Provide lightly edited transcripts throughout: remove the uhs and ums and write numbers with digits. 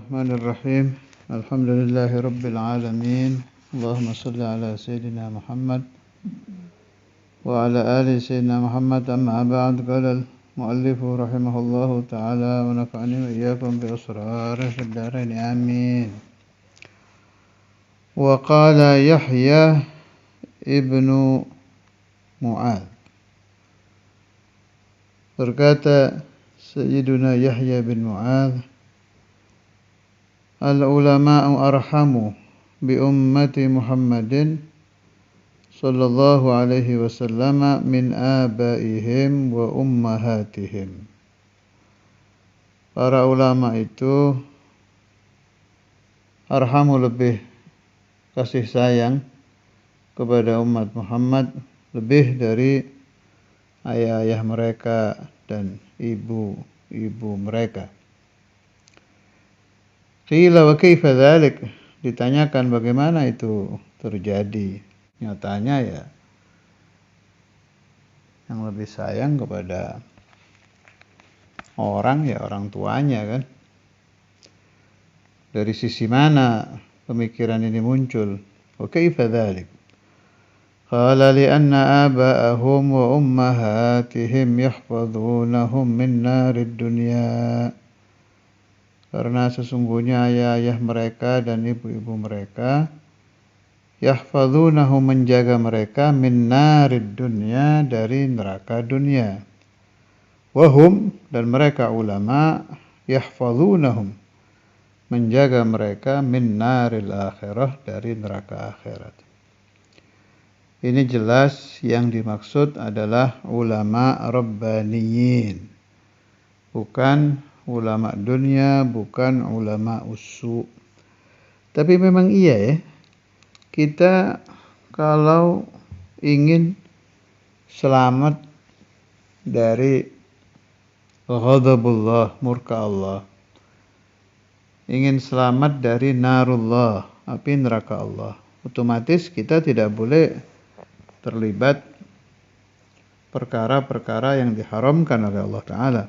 Bismillahirrahmanirrahim. Alhamdulillahirabbil alamin. Allahumma shalli ala sayyidina Muhammad wa ala ali sayyidina Muhammad. Amma ba'd. Qala al-muallif rahimahullahu ta'ala wa nafa'ani wa iyyakum bi asrarihi fid dharain. Amin. Wa qala Yahya ibnu Mu'adz. Berkata Sayyiduna Yahya bin Mu'adz, al-ulama'u arhamu bi ummati Muhammadin sallallahu alaihi wasallam min abaihim wa ummahatihim. Para ulama itu arhamu, lebih kasih sayang kepada umat Muhammad lebih dari ayah-ayah mereka dan ibu-ibu mereka. Qila wa kaifa dzalik? Ditanyakan bagaimana itu terjadi. Nyatanya ya yang lebih sayang kepada orang ya orang tuanya kan. Dari sisi mana pemikiran ini muncul? Wa kaifa dzalik? Qala li anna aba'ahum wa ummahatihim yahfazunahum min narid dunya. Karena sesungguhnya ayah-ayah mereka dan ibu-ibu mereka yahfazunahum, menjaga mereka, min narid dunya, dari neraka dunia. Wahum, dan mereka ulama, yahfazunahum, menjaga mereka, min naril akhirah, dari neraka akhirat. Ini jelas yang dimaksud adalah ulama rabbaniyin, bukan ulama dunia, bukan ulama usu. Tapi memang iya ya, kita kalau ingin selamat dari ghadabullah, murka Allah, ingin selamat dari narullah, api neraka Allah, otomatis kita tidak boleh terlibat perkara-perkara yang diharamkan oleh Allah Ta'ala.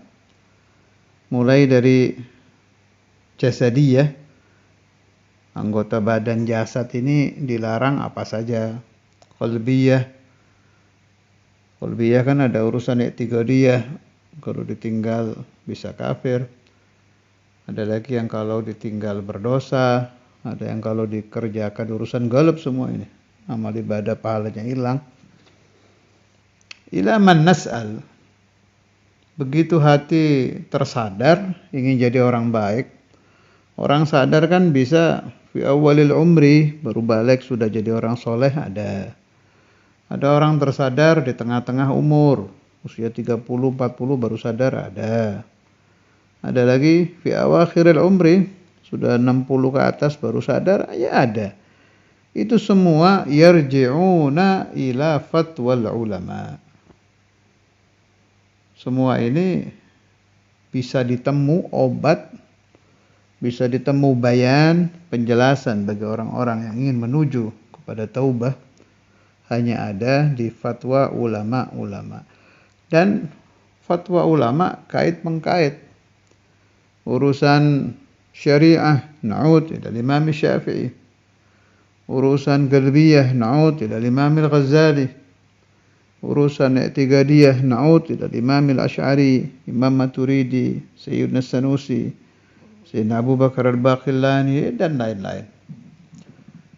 Mulai dari jasadiyah, anggota badan jasad ini dilarang apa saja. Qalbiyah kan ada urusan i'tiqadiyah, kalau ditinggal bisa kafir. Ada lagi yang kalau ditinggal berdosa, ada yang kalau dikerjakan urusan galab, semua ini amal ibadah pahalanya hilang. Ila man nas'al. Begitu hati tersadar ingin jadi orang baik, orang sadar kan bisa fi awalil umri, baru balik sudah jadi orang soleh ada. Ada orang tersadar di tengah-tengah umur, usia 30-40 baru sadar ada. Ada lagi fi awakhiril umri, sudah 60 ke atas baru sadar, ya ada. Itu semua yarji'una ila fatwal ulama. Semua ini bisa ditemu obat, bisa ditemu bayan, penjelasan bagi orang-orang yang ingin menuju kepada taubah, hanya ada di fatwa ulama-ulama. Dan fatwa ulama kait-mengkait. Urusan syariah, na'ud ila Imam Syafi'i. Urusan qalbiyah, na'ud ila Imam Al-Ghazali. Urusan i'tiqadiyah, na'ud ila Imam Al-Asy'ari, Imam Maturidi, Sayyidina Sanusi, Sayyidina Abu Bakar Al-Baqillani, dan lain-lain.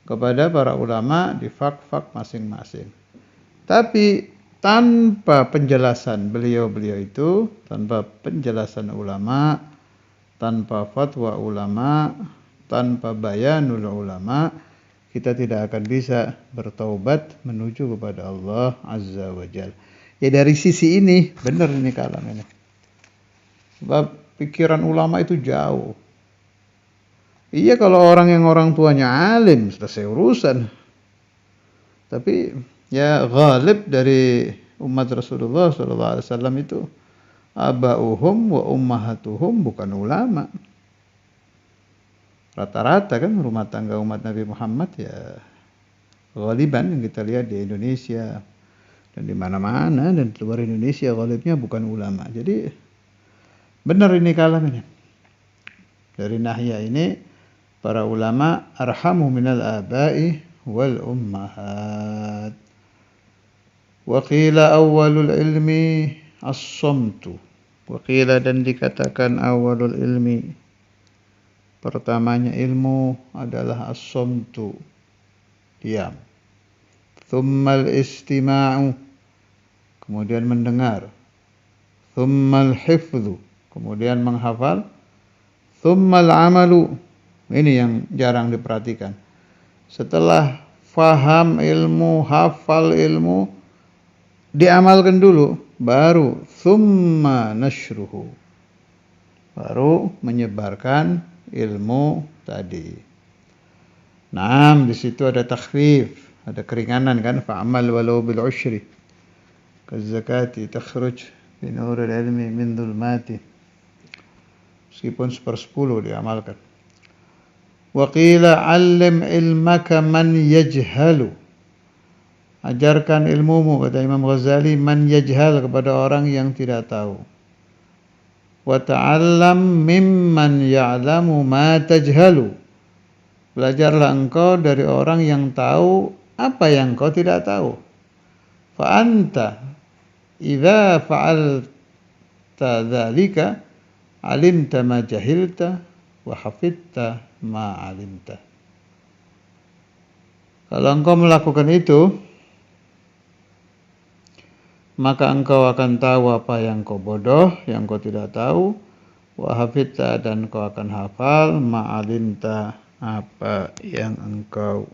Kepada para ulama di fak-fak masing-masing. Tapi tanpa penjelasan beliau-beliau itu, tanpa penjelasan ulama, tanpa fatwa ulama, tanpa bayanul ulama, kita tidak akan bisa bertaubat menuju kepada Allah Azza wa Jalla. Ya dari sisi ini, benar ini kalam ini. Sebab pikiran ulama itu jauh. Iya kalau orang yang orang tuanya alim, selesai urusan. Tapi ya ghalib dari umat Rasulullah SAW itu aba'uhum wa ummahatuhum, bukan ulama. Rata-rata kan rumah tangga umat Nabi Muhammad ya ghaliban yang kita lihat di Indonesia dan di mana-mana dan di luar Indonesia, ghalibnya bukan ulama. Jadi benar ini kalam ini. Dari nahya ini para ulama arhamu minal abai wal ummahat. Wa qila awwalul ilmi as-samtu. Wa qila dan dikatakan awwalul ilmi, pertamanya ilmu adalah as-samtu, diam. Thummal istima'u, kemudian mendengar. Thummal hifdhu, kemudian menghafal. Thummal amalu, ini yang jarang diperhatikan. Setelah faham ilmu, hafal ilmu, diamalkan dulu, baru thumma nashruhu, baru menyebarkan ilmu tadi. Naam, di situ ada takhfif, ada keringanan kan, fa'amal walau bil ushri kazakati takhruj bi nuril ilmi min dhulmati, meskipun 1/10 diamalkan. Wa qila 'allim ilmaka man yajhalu, ajarkan ilmumu, kata Imam Ghazali, man yajhal, kepada orang yang tidak tahu. Wa ta'allam mimman ya'lamu ma tajhalu, belajarlah engkau dari orang yang tahu apa yang kau tidak tahu. Fa anta idza fa'alta dzalika alimta ma jahilta wa hafidta ma alimta. Kalau engkau melakukan itu, maka engkau akan tahu apa yang kau bodoh, yang kau tidak tahu. Wa hafidta, dan kau akan hafal, ma alimta, apa yang engkau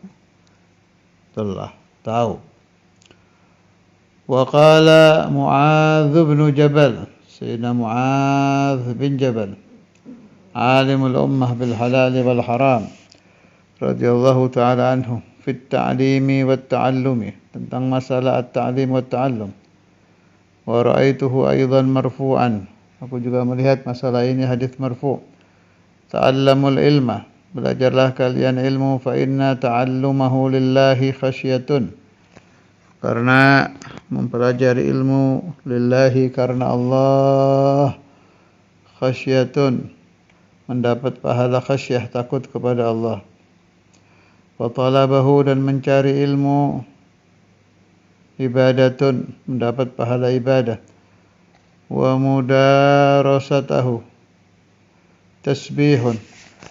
telah tahu. Wa qala Mu'adz bin Jabal, Sayyidina Mu'adz bin Jabal, alimul ummah bil halal wal haram, radhiyallahu ta'ala anhu, fit ta'limi wat ta'allumi, tentang masalah at-ta'lim wat ta'allum. Wa ra'aituhu aidan marfu'an, aku juga melihat masalah ini hadis marfu'. Ta'allamul ilma, belajarlah kalian ilmu, fa inna ta'allumahu lillahi khasyatun, karena mempelajari ilmu lillahi, karena Allah, khasyatun, mendapat pahala khasyah, takut kepada Allah. Wa talabahu, dan mencari ilmu, ibadatun, mendapat pahala ibadah. Wa mudarasatahu tasbihun,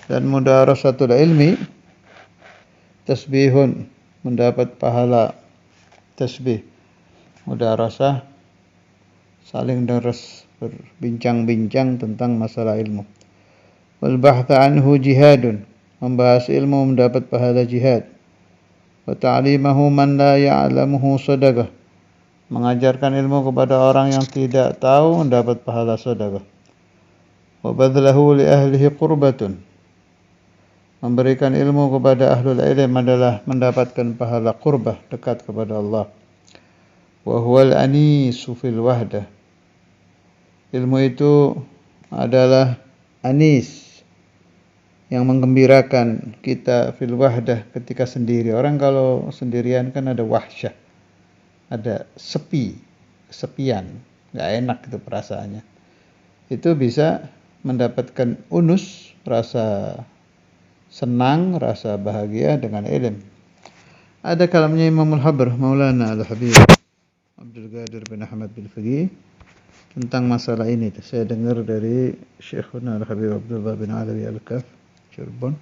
dan mudarasatul ilmi tasbihun, mendapat pahala tasbih. Mudarasah, saling deres, berbincang-bincang tentang masalah ilmu. Wal bahtha anhu jihadun, membahas ilmu mendapat pahala jihad. Wa ta'limahu man la ya'lamuhu sadaqah, mengajarkan ilmu kepada orang yang tidak tahu mendapat pahala sedekah. Wa badlahu li ahlihi qurbatun, memberikan ilmu kepada ahlul ilm adalah mendapatkan pahala qurbah, dekat kepada Allah. Wa huwal anisu fil wahdah, ilmu itu adalah anis, yang menggembirakan kita fil wahdah, ketika sendiri. Orang kalau sendirian kan ada wahsyah, ada sepi, kesepian, nggak enak itu perasaannya. Itu bisa mendapatkan unus, rasa senang, rasa bahagia dengan ilmu. Ada kalamnya Imamul Habr, Maulana Al-Habib Abdul Qadir bin Ahmad bin Fiqih, tentang masalah ini. Saya dengar dari Syekhuna Al-Habib Abdullah bin Alawi Al-Kaf, Cirebon.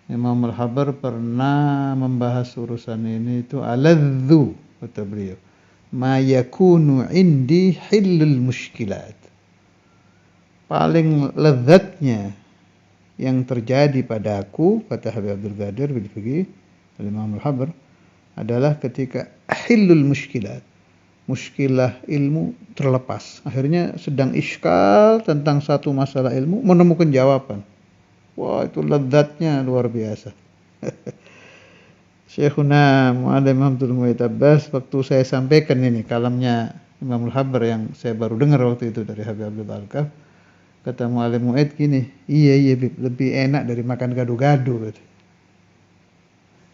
Imamul Habr pernah membahas urusan ini itu, aladzu, kata beliau, ma yakunu indi hillul mushkilat, paling lezatnya yang terjadi padaku, kata Habib Abdul Qadir bin Fiqih Imam Al-Habr, adalah ketika hillul mushkilat, muskilah ilmu terlepas. Akhirnya sedang iskal tentang satu masalah ilmu, menemukan jawaban. Wah, itu lezatnya luar biasa. Syekhuna Mu'allim Hamdul Mu'id Abbas, waktu saya sampaikan ini kalamnya Imamul Habr yang saya baru dengar waktu itu dari Habib Abdul Al-Kaf, kata Mu'allim Mu'id gini, iya Bib, lebih enak dari makan gado-gado.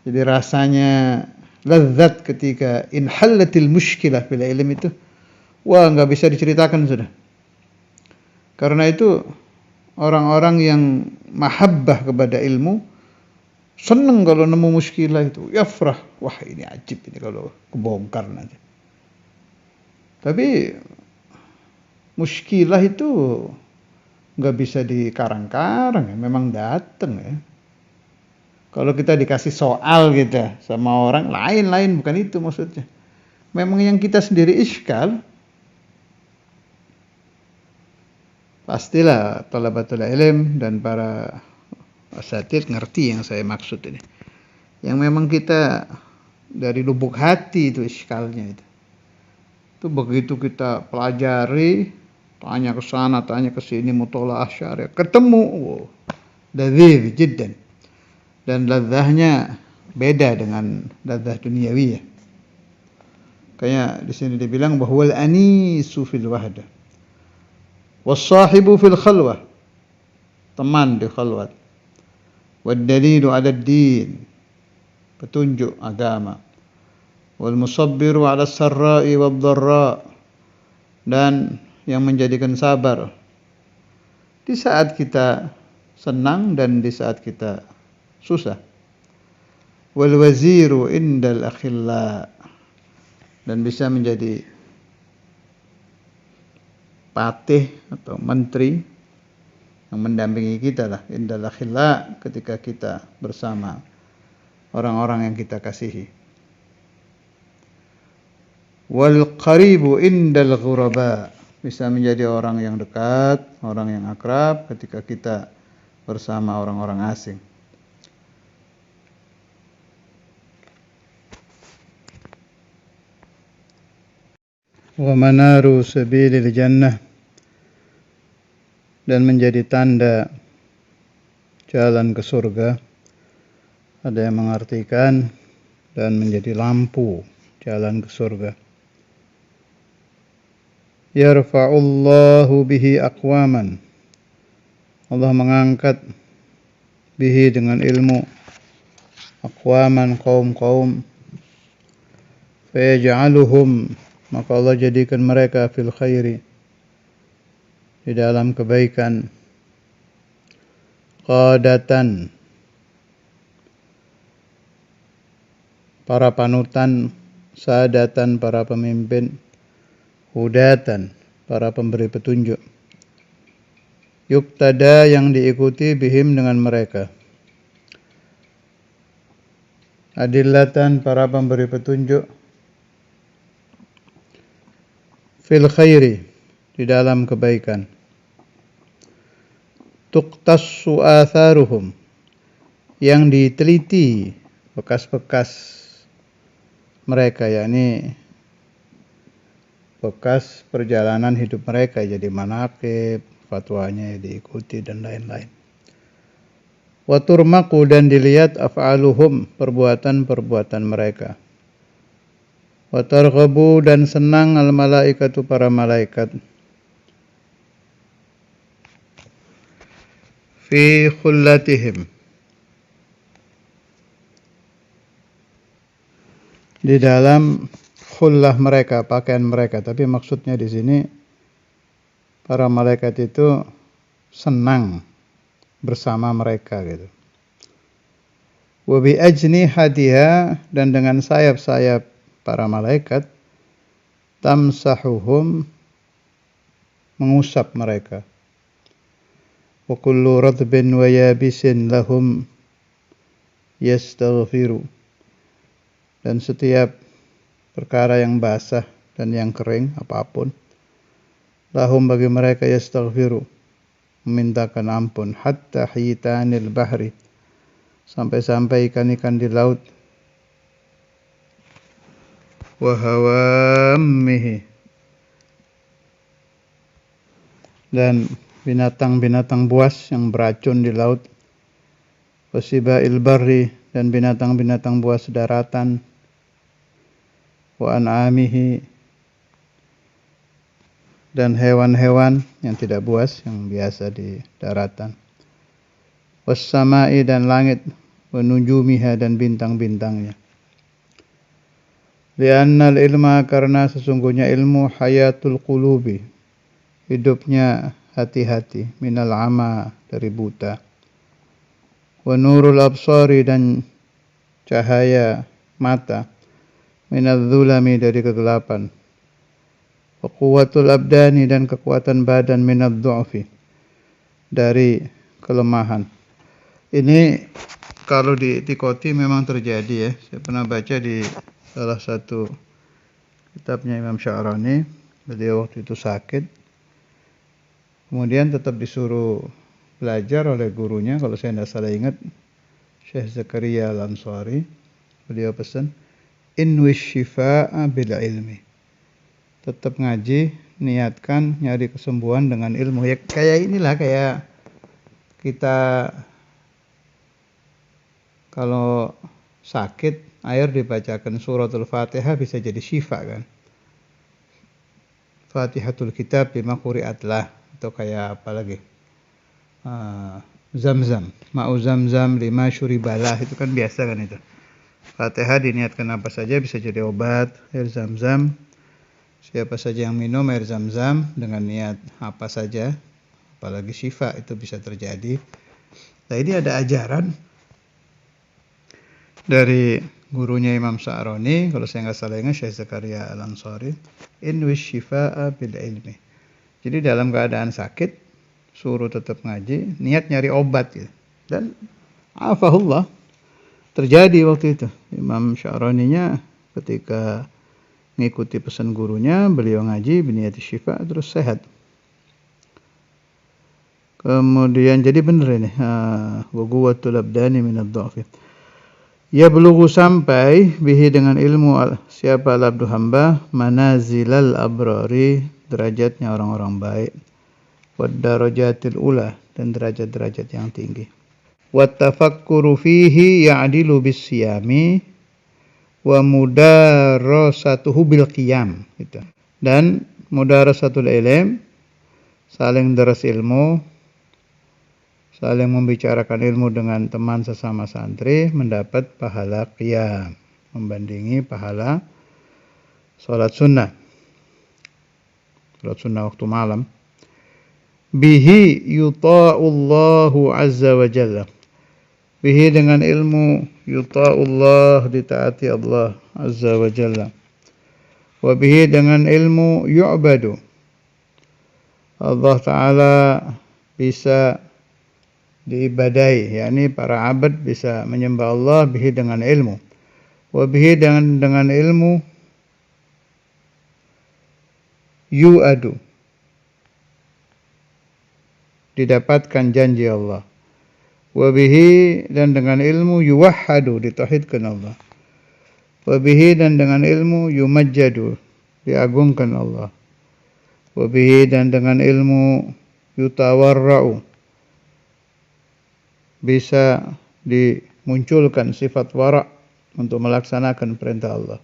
Jadi rasanya lezat ketika inhallatil mushkilah fil ilm itu, wah, nggak bisa diceritakan sudah. Karena itu orang-orang yang mahabbah kepada ilmu seneng kalau nemu muskilah itu, yafrah, wah ini ajib ini kalau kebongkar nanti. Tapi muskilah itu nggak bisa dikarang-karang ya, memang datang ya. Kalau kita dikasih soal gitu sama orang lain-lain, bukan itu maksudnya. Memang yang kita sendiri iskal, pastilah talabatul ilm dan para asatidz ngerti yang saya maksud ini. Yang memang kita dari lubuk hati itu iskalnya itu. Itu begitu kita pelajari, tanya ke sana, tanya ke sini, mutola'ah syariah, ketemu, wow, ladzidz jiddan. Dan ladzahnya beda dengan ladzah duniawi ya. Kayak di sini dibilang bahwa al-anisu fil wahdah, was-sahibu fil khalwah, teman di khalwat, wad-dalilu 'ala ad-din, petunjuk agama, wal musabbiru 'ala as-sarra'i wad-dharra, dan yang menjadikan sabar di saat kita senang dan di saat kita susah. Wal waziru indal akhilla, dan bisa menjadi patih atau menteri yang mendampingi kita lah, indal akhilla, ketika kita bersama orang-orang yang kita kasihi. Wal qaribu indal ghuraba, bisa menjadi orang yang dekat, orang yang akrab ketika kita bersama orang-orang asing. Wa manaru sabilil jannah, dan menjadi tanda jalan ke surga. Ada yang mengartikan dan menjadi lampu jalan ke surga. Yarfa'ullahu bihi aqwaman, Allah mengangkat bihi dengan ilmu, aqwaman kaum-kaum, fayaj'aluhum, maka Allah jadikan mereka fil khairi, di dalam kebaikan, qadatan, para panutan, sadatan, para pemimpin, hudatan, para pemberi petunjuk, yuktada, yang diikuti, bihim, dengan mereka, adillatan, para pemberi petunjuk, fil khairi, di dalam kebaikan, tuqtassu atharuhum, yang diteliti bekas-bekas mereka, yakni bekas perjalanan hidup mereka, jadi manaqib, fatwanya diikuti dan lain-lain. Wa turmaqu, dan dilihat af'aluhum, perbuatan-perbuatan mereka. Wa targhabu, dan senang al malaikatu, para malaikat, fi khullatihim, di dalam khullah mereka, pakaian mereka. Tapi maksudnya di sini para malaikat itu senang bersama mereka gitu. Wa bi ajnihatiha, dan dengan sayap-sayap para malaikat, tamsahuhum, mengusap mereka. Wa kullu radbin wa yabisin lahum yastaghfiru, dan setiap perkara yang basah dan yang kering apapun, lahum, bagi mereka, yastaghfiru, memintakan ampun, hatta hitanil bahri, sampai-sampai ikan-ikan di laut, wa hawammihi, dan binatang-binatang buas yang beracun di laut, wa sibail barri, dan binatang-binatang buas daratan, wa an'amihi, dan hewan-hewan yang tidak buas, yang biasa di daratan, was samai, dan langit, wa nujumiha, dan bintang-bintangnya. Li'annal ilma, karena sesungguhnya ilmu, hayatul qulubi, hidupnya hati-hati, minal ama, dari buta, wa nurul absari, dan cahaya mata, minal zulami, dari kegelapan, wa quwwatul abdani, dan kekuatan badan, minal du'fi, dari kelemahan. Ini kalau di Tikoti memang terjadi ya. Saya pernah baca di salah satu kitabnya Imam Sya'rani. Beliau waktu itu sakit, kemudian tetap disuruh belajar oleh gurunya, kalau saya tidak salah ingat, Syekh Zakaria Al-Ansari. Beliau pesan, inwish shifa'a bil ilmi. Tetap ngaji, niatkan nyari kesembuhan dengan ilmu. Ya kayak inilah, kayak kita kalau sakit, air dibacakan suratul Fatihah bisa jadi syifa kan. Fatihatul kitab bima quri'atlah, atau kayak apa lagi, Zam-zam, ma'u zam-zam lima syuribalah, itu kan biasa kan itu. Fatihah diniatkan apa saja bisa jadi obat. Air zam-zam, siapa saja yang minum air zam-zam dengan niat apa saja, apalagi syifa, itu bisa terjadi. Nah ini ada ajaran dari gurunya Imam Sya'rani, kalau saya nggak salah ingat, Syekh Zakaria Al-Ansari, inwish shifa'a bil ilmi. Jadi dalam keadaan sakit, suruh tetap ngaji, niat nyari obat gitu. Dan afahullah, terjadi waktu itu. Imam Sya'raninya ketika mengikuti pesan gurunya, beliau ngaji biniati syifa, terus sehat. Kemudian jadi benar ini, wa quwwatul abdani minad dha'fi. Ya belughu, sampai bihi, dengan ilmu siapa al-abdu hamba, manazilal abrari, derajatnya orang-orang baik, wad darajatil ula, dan derajat-derajat yang tinggi. Wat tafakkuru fihi ya'dilu bis siyami wa mudarasatuhu bil qiyam, gitu. Dan mudarasatul ilm, saling daras ilmu, saling membicarakan ilmu dengan teman sesama santri, mendapat pahala qiyam, membandingi pahala sholat sunnah waktu malam. Bihi yuta'ullahu azza wa jalla, bihi, dengan ilmu, yuta'ullah, ditaati Allah azza wa jalla, wa bihi, dengan ilmu, yu'badu, Allah Ta'ala bisa diibadai, yakni para abad bisa menyembah Allah bihi, dengan ilmu, wa bihi, dengan ilmu, yu'adu, didapatkan janji Allah, wa bihi, dan dengan ilmu, yuwahhadu, ditauhidkan Allah, wa bihi, dan dengan ilmu, yumajjadu, diagungkan Allah, wa bihi, dan dengan ilmu, yutawarra'u, bisa dimunculkan sifat wara' untuk melaksanakan perintah Allah.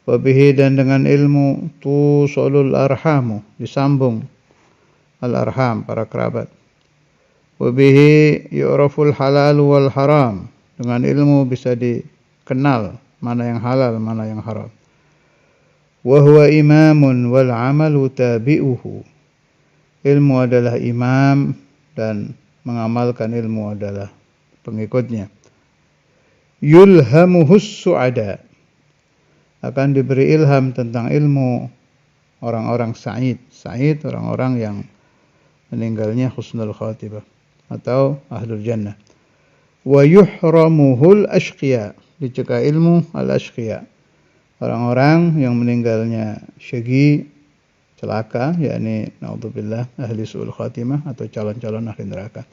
Wa bihi, dan dengan ilmu, tusolul arhamu, disambung al-arham, para kerabat. Wa bihi yu'raful halal wal haram, dengan ilmu bisa dikenal mana yang halal, mana yang haram. Wa huwa imamun wal amalu tabi'uhu, ilmu adalah imam dan mengamalkan ilmu adalah pengikutnya. Yulhamuhus su'ada, akan diberi ilham tentang ilmu orang-orang sa'id, orang-orang yang meninggalnya husnul khatibah atau ahlul jannah. Wa yuhramuhul ashqiya, dicegah ilmu al-ashqiya, orang-orang yang meninggalnya syaqi, celaka, yakni naudzubillah ahli su'ul khatimah, atau calon-calon ahli neraka.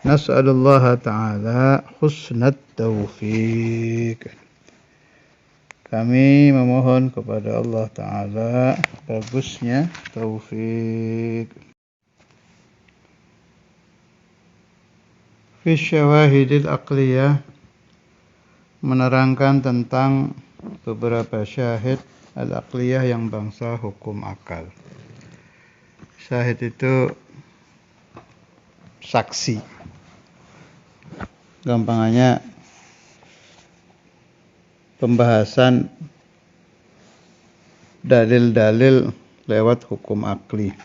Nas'alullaha ta'ala husnat taufiq. Kami memohon kepada Allah Ta'ala bagusnya taufik. Fi syawahidil aqliyah, menerangkan tentang beberapa syahid al-aqliyah yang bangsa hukum akal. Syahid itu saksi. Gampangannya pembahasan dalil-dalil lewat hukum akli.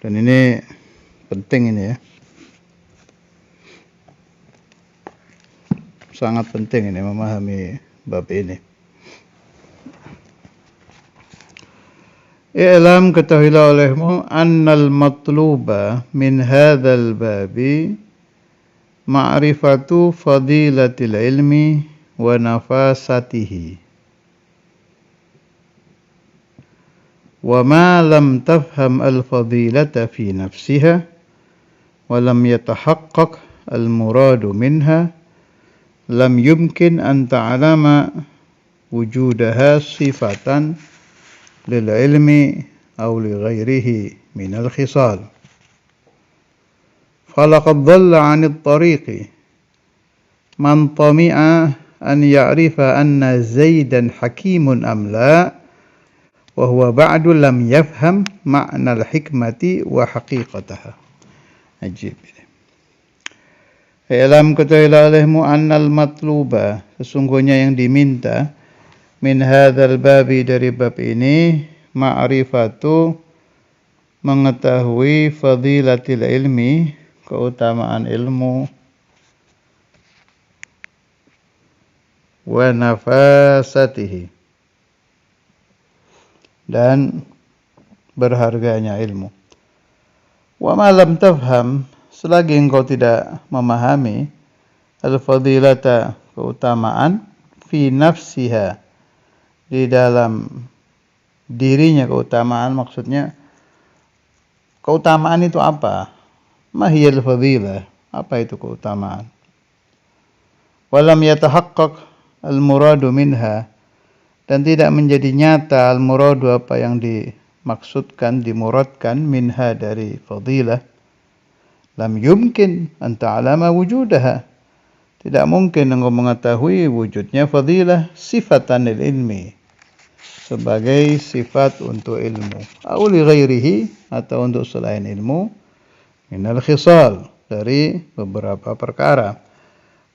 Dan ini penting ini ya. Sangat penting ini memahami bab ini. I'lam, ketahuilah olehmu, annal matluba min hadzal babi ma'rifatu fadilatil ilmi wa nafasatihi. Wa ma lam tafham al-fadilata fi nafsiha wa lam yatahaqqaq al-muradu minha lam yumkin an ta'lama wujudaha sifatan lil ilmi aw li ghairihi min al-khisal. Falaqad dhalla 'anil tariqi man tami'a an ya'rifa anna Zaidan hakimun am la wa huwa ba'du lam yafham ma'na al-hikmati wa haqiqataha. Ajib ini. I'lam, ketahuilah olehmu, annal matluba, sesungguhnya yang diminta, min hadzal babi, dari bab ini, ma'rifatu, mengetahui, fadilatil ilmi, keutamaan ilmu, wa nafasatihi, dan berharganya ilmu. Wa ma lam tafham, selagi engkau tidak memahami, al-fadilata, keutamaan, fi nafsiha, di dalam dirinya keutamaan, maksudnya keutamaan itu apa? Mahiyal fadilah, apa itu keutamaan? Walam yatahaqqaq al-muradu minha, dan tidak menjadi nyata al-muradu, apa yang dimaksudkan, dimuradkan, minha, dari fadilah. Lam yumkin an ta'lama wujudaha, tidak mungkin engkau mengetahui wujudnya fadilah, sifatan lil ilmi, sebagai sifat untuk ilmu, aw li ghairihi, atau untuk selain ilmu, minal khisal, dari beberapa perkara.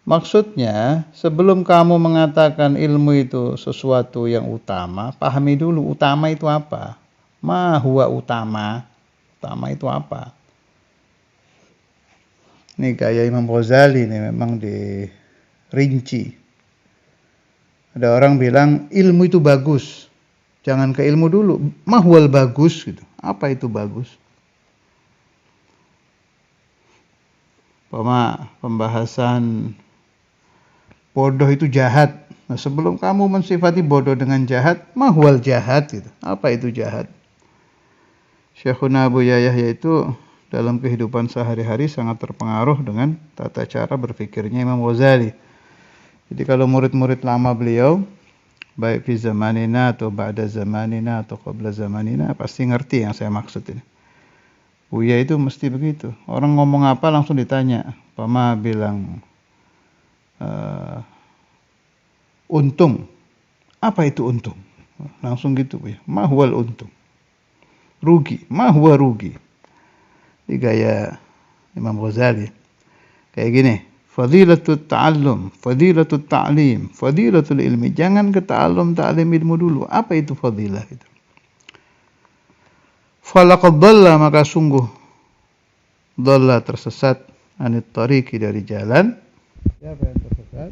Maksudnya, sebelum kamu mengatakan ilmu itu sesuatu yang utama, pahami dulu utama itu apa. Ma huwa utama, utama itu apa. Ini gaya Imam Ghazali ini memang dirinci. Ada orang bilang ilmu itu bagus, jangan ke ilmu dulu. Mahwal bagus gitu. Apa itu bagus? Pembahasan bodoh itu jahat. Nah, sebelum kamu mensifati bodoh dengan jahat, mahwal jahat gitu. Apa itu jahat? Syekhuna Abu Yahya yaitu dalam kehidupan sehari-hari sangat terpengaruh dengan tata cara berpikirnya Imam Ghazali. Jadi kalau murid-murid lama beliau, baik di zamanina atau ba'da zamanina atau qabla zamanina, pasti ngerti yang saya maksud ini. Buya itu mesti begitu. Orang ngomong apa langsung ditanya. Pama bilang untung. Apa itu untung? Langsung gitu Buya. Mahwal untung. Rugi. Mahwa rugi. Ini gaya Imam Ghazali. Kayak gini. Fadilatul ta'allum, fadilatul ta'lim, fadilatul ilmi. Jangan ke ta'allum, ta'lim ilmu dulu. Apa itu fadilah itu? Falaqad dhalla, maka sungguh dhalla, tersesat, anit tariqi, dari jalan. Siapa yang tersesat?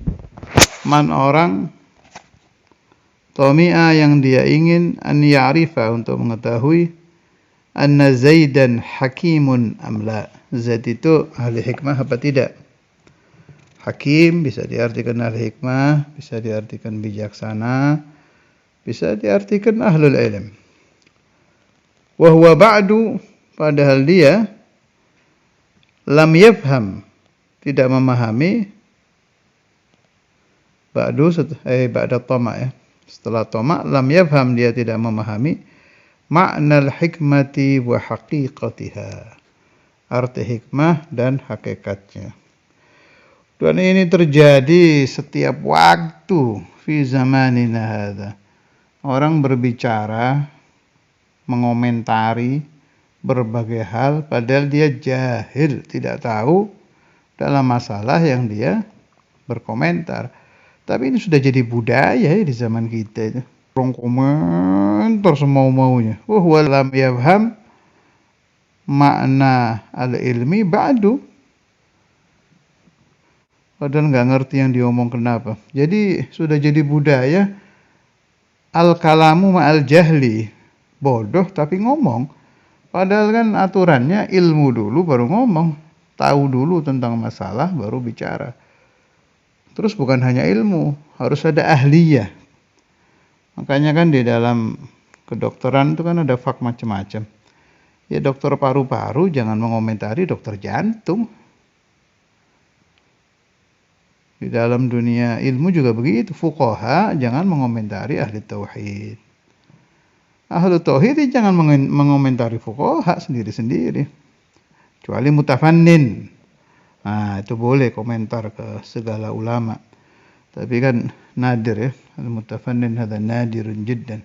Man, orang, tami'a, yang dia ingin, an ya'rifa, untuk mengetahui, anna Zaidan hakimun amla, Zaid itu ahli hikmah apa tidak. Hakim bisa diartikan ahli hikmah, bisa diartikan bijaksana, bisa diartikan ahlul ilm. Wa huwa ba'du, padahal dia lam yafham, tidak memahami, ba'du ba'da tama ya, setelah tama, lam yafham, dia tidak memahami ma'nal hikmati wa haqiqatiha, arti hikmah dan hakikatnya. Dan ini terjadi setiap waktu fi zamanina hadza. Orang berbicara, mengomentari berbagai hal padahal dia jahil, tidak tahu dalam masalah yang dia berkomentar. Tapi ini sudah jadi budaya ya di zaman kita itu. Orang komentar semau-maunya. Wa lam yafham makna al-ilmi ba'du. Padahal nggak ngerti yang diomong kenapa. Jadi sudah jadi budaya al-kalamu ma'al jahli. Bodoh tapi ngomong. Padahal kan aturannya ilmu dulu baru ngomong. Tahu dulu tentang masalah baru bicara. Terus bukan hanya ilmu, harus ada ahliyah. Makanya kan di dalam kedokteran itu kan ada fak macam-macam. Ya dokter paru-paru jangan mengomentari dokter jantung. Di dalam dunia ilmu juga begitu. Fuqaha jangan mengomentari ahli tauhid. Ahli tauhid jangan mengomentari fuqaha sendiri-sendiri. Kecuali mutafannin. Nah, itu boleh komentar ke segala ulama. Tapi kan nadir ya. Al-mutafannin hadza nadirun jiddan.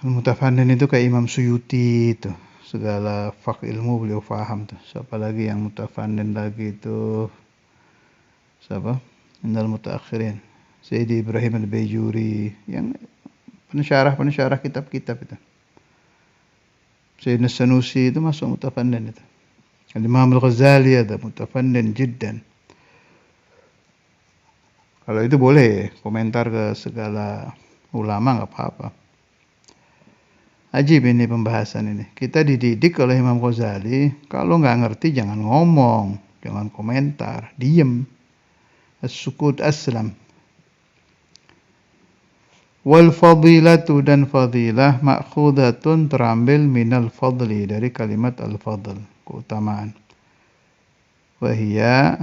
Al-mutafannin itu kayak Imam Suyuti itu. Segala fak ilmu beliau faham tuh. Siapa lagi yang mutafannin lagi itu? Siapa? Innal mutaakhirin. Sayyidi Ibrahim al-Bajuri yang pensyarah kitab-kitab itu. Sayyidina Sanusi itu masuk mutafannin itu. Al-Imam al-Ghazali ada mutafannin jiddan. Kalau itu boleh komentar ke segala ulama nggak apa-apa. Ajib ini pembahasan ini. Kita dididik oleh Imam Ghazali, kalau nggak ngerti jangan ngomong, jangan komentar, diem. As-sukut aslam. Wal fadilatu dan fadilah ma'khudatun terambil minal fadli dari kalimat al-fadl, keutamaan. Wahia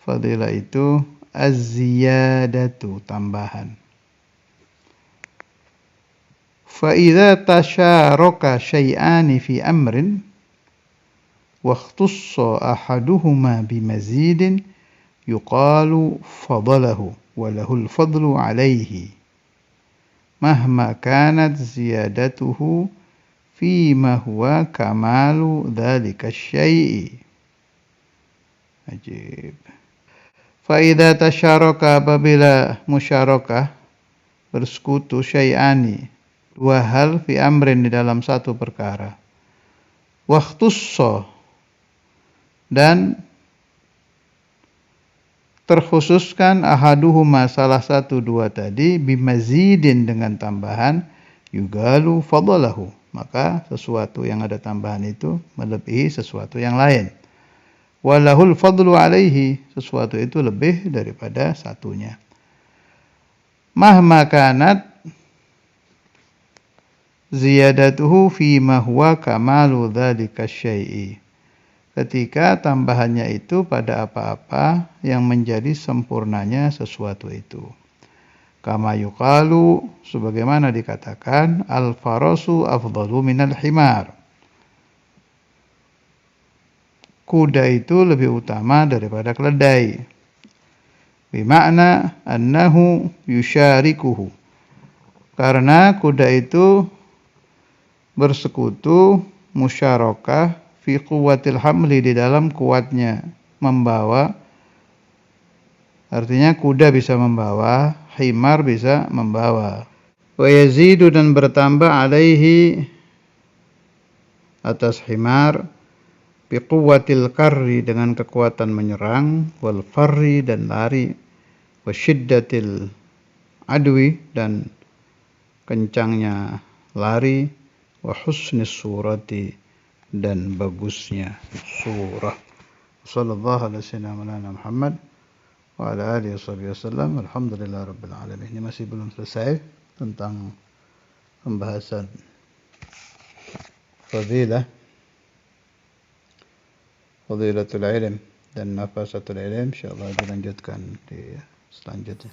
fadilah itu az-ziyadatu, tambahan. Fa idza tasharaka syai'ani fi amrin wa ikhtassa ahaduhuma bimazidin yuqalu fadalahu wa lahul fadlu alaihi mahma kanat ziyadatuhu fima huwa kamalu dhalika syai'i. Ajib. Fa idza tasharaka, apabila musyarakah bersekutu, syai'ani, dua hal, fi amrin, di dalam satu perkara, wa ikhtussa, dan terkhususkan, ahaduhuma, salah satu dua tadi, bimazidin, dengan tambahan, yugalu fadalahu, maka sesuatu yang ada tambahan itu melebihi sesuatu yang lain. Walahul fadlu alaihi, sesuatu itu lebih daripada satunya. Mahma kanat ziyadatuhu fima huwa kamalu dzalika syai'i, ketika tambahannya itu pada apa-apa yang menjadi sempurnanya sesuatu itu. Kama yuqalu, sebagaimana dikatakan, al-farasu afdalu minal himar, kuda itu lebih utama daripada keledai. Bimakna annahu yusyarikuhu, karena kuda itu bersekutu, musyarakah, fi quwwatil hamli, di dalam kuatnya membawa. Artinya kuda bisa membawa, himar bisa membawa. Wa yazidu, dan bertambah, alaihi, atas himar, bi quwwatil karri, dengan kekuatan menyerang, wal farri, dan lari, wa syiddatil adwi, dan kencangnya lari, wa husnis surati, dan bagusnya surah. Sallallahu alaihi wasallam Muhammad wa ala alihi wasallam. Alhamdulillah rabbil alamin. Ini masih belum selesai tentang pembahasan fadilatul ilm dan nafasatul ilm. Insyaallah dilanjutkan di selanjutnya.